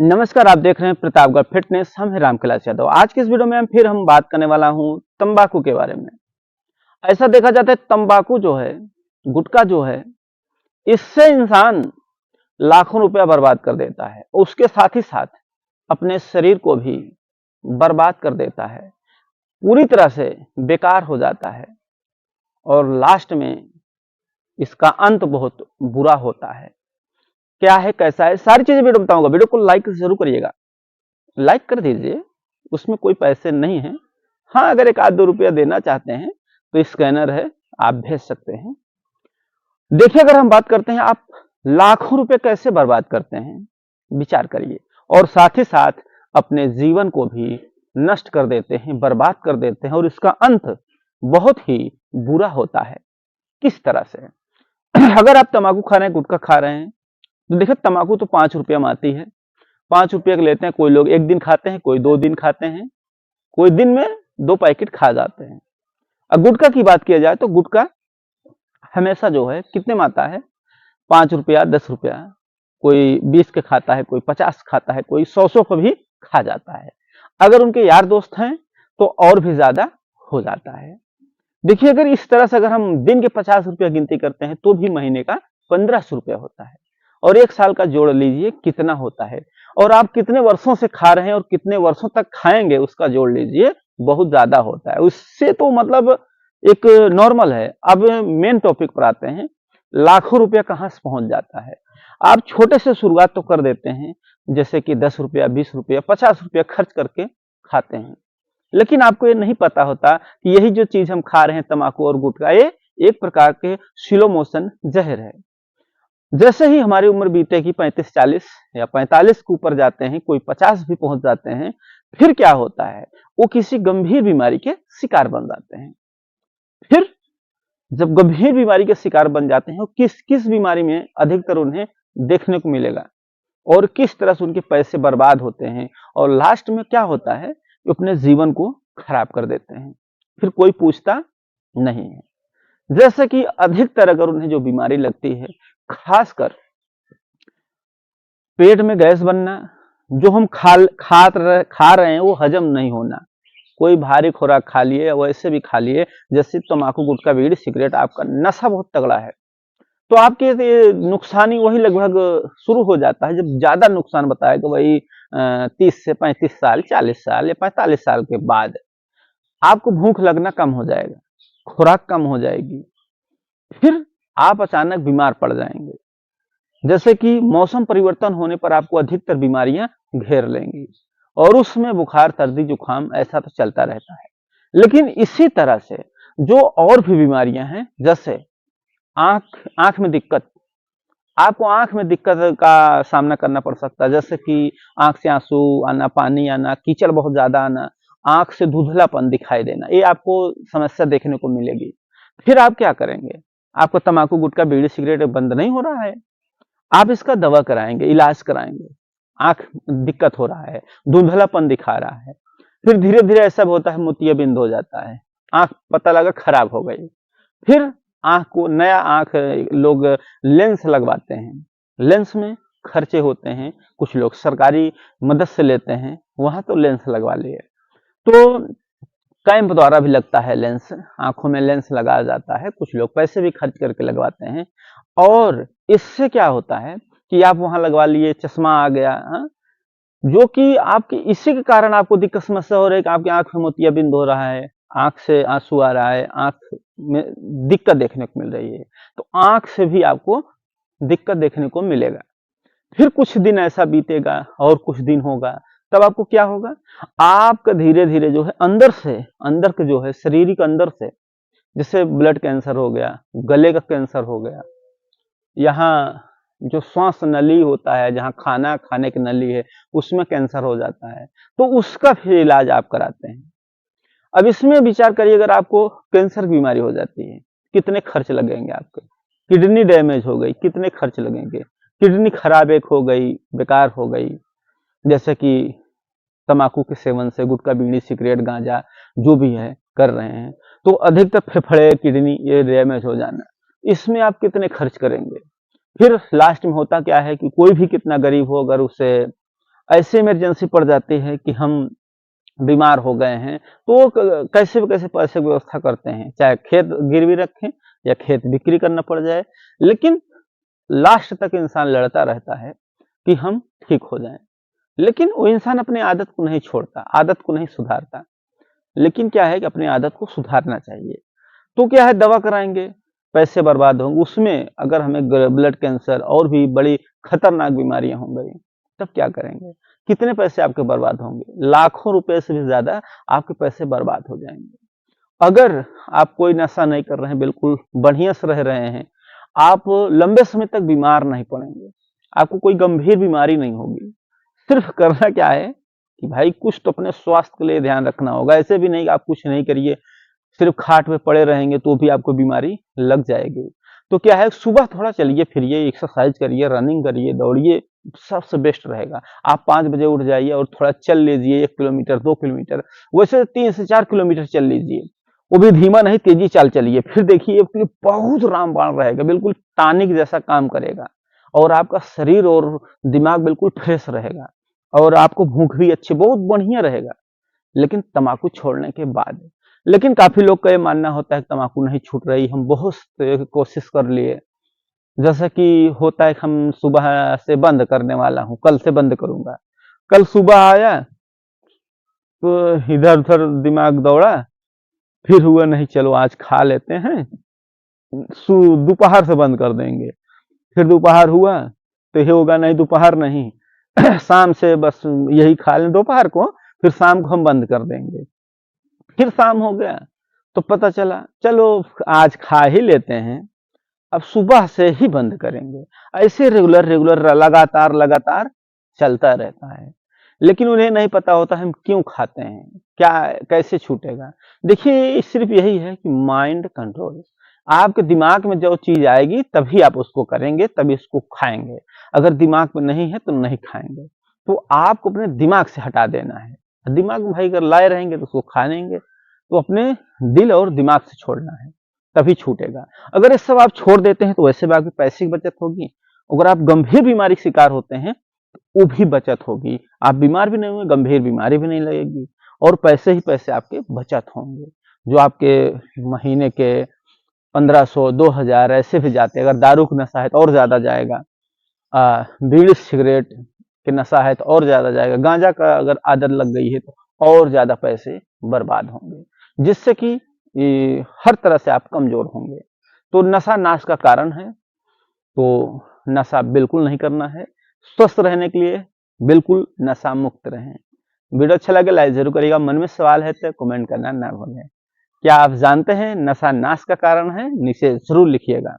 नमस्कार, आप देख रहे हैं प्रतापगढ़ फिटनेस। हम हैं रामकैलाश यादव। आज के इस वीडियो में हम बात करने वाला हूं तंबाकू के बारे में। ऐसा देखा जाता है तंबाकू जो है, गुटखा जो है, इससे इंसान लाखों रुपया बर्बाद कर देता है। उसके साथ ही साथ अपने शरीर को भी बर्बाद कर देता है, पूरी तरह से बेकार हो जाता है और लास्ट में इसका अंत बहुत बुरा होता है। क्या है, कैसा है, सारी चीजें वीडियो बताऊंगा। वीडियो को लाइक जरूर करिएगा, लाइक कर दीजिए, उसमें कोई पैसे नहीं है। हाँ, अगर एक आध 2 रुपया देना चाहते हैं तो स्कैनर है, आप भेज सकते हैं। देखिए, अगर हम बात करते हैं आप लाखों रुपए कैसे बर्बाद करते हैं, विचार करिए। और साथ ही साथ अपने जीवन को भी नष्ट कर देते हैं, बर्बाद कर देते हैं और इसका अंत बहुत ही बुरा होता है। किस तरह से? अगर आप तंबाकू खा रहे हैं, गुटखा खा रहे हैं, तो देखिए तंबाकू तो 5 रुपया में आती है। 5 रुपये के लेते हैं। कोई लोग 1 दिन खाते हैं, कोई 2 दिन खाते हैं, कोई दिन में 2 पैकेट खा जाते हैं। अब गुटखा की बात किया जाए तो गुटखा हमेशा जो है कितने में आता है? 5 रुपया, 10 रुपया। कोई 20 के खाता है, कोई 50 खाता है, कोई 100 का भी खा जाता है। अगर उनके यार दोस्त हैं तो और भी ज्यादा हो जाता है। देखिए, अगर इस तरह से अगर हम दिन के 50 रुपया गिनती करते हैं तो भी महीने का 1500 रुपया होता है। और 1 साल का जोड़ लीजिए कितना होता है। और आप कितने वर्षों से खा रहे हैं और कितने वर्षों तक खाएंगे उसका जोड़ लीजिए, बहुत ज्यादा होता है। उससे तो मतलब एक नॉर्मल है। अब मेन टॉपिक पर आते हैं, लाखों रुपया कहां से पहुंच जाता है। आप छोटे से शुरुआत तो कर देते हैं, जैसे कि 10 रुपया, 20 रुपया, 50 रुपया खर्च करके खाते हैं। लेकिन आपको ये नहीं पता होता कि यही जो चीज हम खा रहे हैं, तंबाकू और गुटखा, ये एक प्रकार के स्लो मोशन जहर है। जैसे ही हमारी उम्र बीतेगी 35-40 या 45 के ऊपर जाते हैं, कोई 50 भी पहुंच जाते हैं, फिर क्या होता है, वो किसी गंभीर बीमारी के शिकार बन जाते हैं। फिर जब गंभीर बीमारी के शिकार बन जाते हैं, किस किस बीमारी में अधिकतर उन्हें देखने को मिलेगा और किस तरह से उनके पैसे बर्बाद होते हैं और लास्ट में क्या होता है, अपने जीवन को खराब कर देते हैं। फिर कोई पूछता नहीं है। जैसे कि अधिकतर अगर उन्हें जो बीमारी लगती है, खासकर पेट में गैस बनना, जो हम खा रहे हैं वो हजम नहीं होना। कोई भारी खुराक खा लिए या वैसे भी खा लिए, जैसे तंबाकू, गुटखा, बीड़ी, सिगरेट, आपका नशा बहुत तगड़ा है, तो आपके नुकसानी वही लगभग शुरू हो जाता है। जब ज्यादा नुकसान बताएगा वही 30 से 35 साल, 40 साल या 45 साल के बाद आपको भूख लगना कम हो जाएगा, खुराक कम हो जाएगी, फिर आप अचानक बीमार पड़ जाएंगे। जैसे कि मौसम परिवर्तन होने पर आपको अधिकतर बीमारियां घेर लेंगी और उसमें बुखार, सर्दी, जुकाम ऐसा तो चलता रहता है। लेकिन इसी तरह से जो और भी बीमारियां हैं, जैसे आंख आंख में दिक्कत, आपको आंख में दिक्कत का सामना करना पड़ सकता है। जैसे कि आंख से आंसू आना, पानी आना, कीचड़ बहुत ज्यादा आना, आंख से धुंधलापन दिखाई देना, ये आपको समस्या देखने को मिलेगी। फिर आप क्या करेंगे? आपको तंबाकू, गुटखा, बीड़ी, सिगरेट बंद नहीं हो रहा है, आप इसका दवा कराएंगे, इलाज कराएंगे। आंख दिक्कत हो रहा है, धुंधलापन दिखा रहा है, फिर धीरे धीरे ऐसा होता है मोतियाबिंद हो जाता है, आंख पता लगा खराब हो गई। फिर आंख को नया आंख लोग लेंस लगवाते हैं, लेंस में खर्चे होते हैं, कुछ लोग सरकारी मदद से लेते हैं, वहां तो लेंस लगवा लिए। तो कैंप द्वारा भी लगता है लेंस, आंखों में लेंस लगाया जाता है, कुछ लोग पैसे भी खर्च करके लगवाते हैं। और इससे क्या होता है कि आप वहां लगवा लिए, चश्मा आ गया, जो कि आपकी इसी के कारण आपको दिक्कत समस्या हो रही है कि आपकी आंख में मोतियाबिंद हो रहा है, आंख से आंसू आ रहा है, आंख में दिक्कत देखने को मिल रही है, तो आंख से भी आपको दिक्कत देखने को मिलेगा। फिर कुछ दिन ऐसा बीतेगा और कुछ दिन होगा, तब आपको क्या होगा, आपका धीरे धीरे जो है अंदर से, अंदर के जो है शारीरिक अंदर से, जैसे ब्लड कैंसर हो गया, गले का कैंसर हो गया, यहाँ जो श्वास नली होता है, जहाँ खाना खाने की नली है, उसमें कैंसर हो जाता है, तो उसका फिर इलाज आप कराते हैं। अब इसमें विचार करिए, अगर आपको कैंसर की बीमारी हो जाती है, कितने खर्च लगेंगे आपके? किडनी डैमेज हो गई, कितने खर्च लगेंगे? किडनी खराब एक हो गई, बेकार हो गई, जैसे कि तंबाकू के सेवन से, गुटखा, बीड़ी, सिगरेट, गांजा जो भी है कर रहे हैं, तो अधिकतर फेफड़े, किडनी ये डैमेज हो जाना, इसमें आप कितने खर्च करेंगे? फिर लास्ट में होता क्या है कि कोई भी कितना गरीब हो, अगर उसे ऐसे इमरजेंसी पड़ जाती है कि हम बीमार हो गए हैं, तो कैसे कैसे पैसे की व्यवस्था करते हैं, चाहे खेत गिरवी रखें या खेत बिक्री करना पड़ जाए, लेकिन लास्ट तक इंसान लड़ता रहता है कि हम ठीक हो जाएं। लेकिन वो इंसान अपनी आदत को नहीं छोड़ता, आदत को नहीं सुधारता। लेकिन क्या है कि अपनी आदत को सुधारना चाहिए। तो क्या है, दवा कराएंगे, पैसे बर्बाद होंगे, उसमें अगर हमें ब्लड कैंसर और भी बड़ी खतरनाक बीमारियां हो गई, तब क्या करेंगे? कितने पैसे आपके बर्बाद होंगे? लाखों रुपए से भी ज्यादा आपके पैसे बर्बाद हो जाएंगे। अगर आप कोई नशा नहीं कर रहे हैं, बिल्कुल बढ़िया से रह रहे हैं, आप लंबे समय तक बीमार नहीं पड़ेंगे, आपको कोई गंभीर बीमारी नहीं होगी। सिर्फ करना क्या है कि भाई कुछ तो अपने स्वास्थ्य के लिए ध्यान रखना होगा। ऐसे भी नहीं कि आप कुछ नहीं करिए, सिर्फ खाट पे पड़े रहेंगे तो भी आपको बीमारी लग जाएगी। तो क्या है, सुबह थोड़ा चलिए फिरिए, एक्सरसाइज करिए, रनिंग करिए, दौड़िए, सबसे बेस्ट रहेगा। आप 5 बजे उठ जाइए और थोड़ा चल लीजिए, 1 किलोमीटर 2 किलोमीटर, वैसे 3 से 4 किलोमीटर चल लीजिए, वो भी धीमा नहीं, तेजी चाल चलिए। फिर देखिए बहुत रामबाण रहेगा, बिल्कुल टॉनिक जैसा काम करेगा और आपका शरीर और दिमाग बिल्कुल फ्रेश रहेगा और आपको भूख भी अच्छी बहुत बढ़िया रहेगा। लेकिन तम्बाकू छोड़ने के बाद, लेकिन काफी लोग का ये मानना होता है कि तम्बाकू नहीं छूट रही, हम बहुत कोशिश कर लिए, जैसा कि होता है कि हम सुबह से बंद करने वाला हूँ, कल से बंद करूंगा। कल सुबह आया तो इधर उधर दिमाग दौड़ा, फिर हुआ नहीं, चलो आज खा लेते हैं, दोपहर से बंद कर देंगे। फिर दोपहर हुआ तो ये होगा नहीं, दोपहर नहीं शाम से बस यही खा लें दोपहर को, फिर शाम को हम बंद कर देंगे। फिर शाम हो गया तो पता चला चलो आज खा ही लेते हैं, अब सुबह से ही बंद करेंगे। ऐसे रेगुलर रेगुलर लगातार लगातार चलता रहता है। लेकिन उन्हें नहीं पता होता हम क्यों खाते हैं, क्या कैसे छूटेगा। देखिए सिर्फ यही है कि माइंड कंट्रोल, आपके दिमाग में जो चीज आएगी तभी आप उसको करेंगे, तभी उसको खाएंगे। अगर दिमाग में नहीं है तो नहीं खाएंगे। तो आपको अपने दिमाग से हटा देना है। दिमाग में भाई अगर लाए रहेंगे तो उसको खा लेंगे, तो अपने दिल और दिमाग से छोड़ना है, तभी छूटेगा। अगर ये सब आप छोड़ देते हैं तो वैसे भी आपकी पैसे की बचत होगी। अगर आप गंभीर बीमारी का शिकार होते हैं वो भी बचत होगी, आप बीमार भी नहीं होंगे, गंभीर बीमारी भी नहीं लगेगी और पैसे ही पैसे आपके बचत होंगे, जो आपके महीने के 1500 2000 ऐसे भी जाते हैं। अगर दारू का नशा है तो और ज्यादा जाएगा, बीड़ी सिगरेट के नशा है तो और ज्यादा जाएगा, गांजा का अगर आदत लग गई है तो और ज्यादा पैसे बर्बाद होंगे, जिससे कि हर तरह से आप कमजोर होंगे। तो नशा नाश का कारण है, तो नशा बिल्कुल नहीं करना है। स्वस्थ रहने के लिए बिल्कुल नशा मुक्त रहें। वीडियो अच्छा लगे लाइक जरूर करिएगा, मन में सवाल है तो कमेंट करना ना भूलें। क्या आप जानते हैं नशा नाश का कारण है? नीचे जरूर लिखिएगा।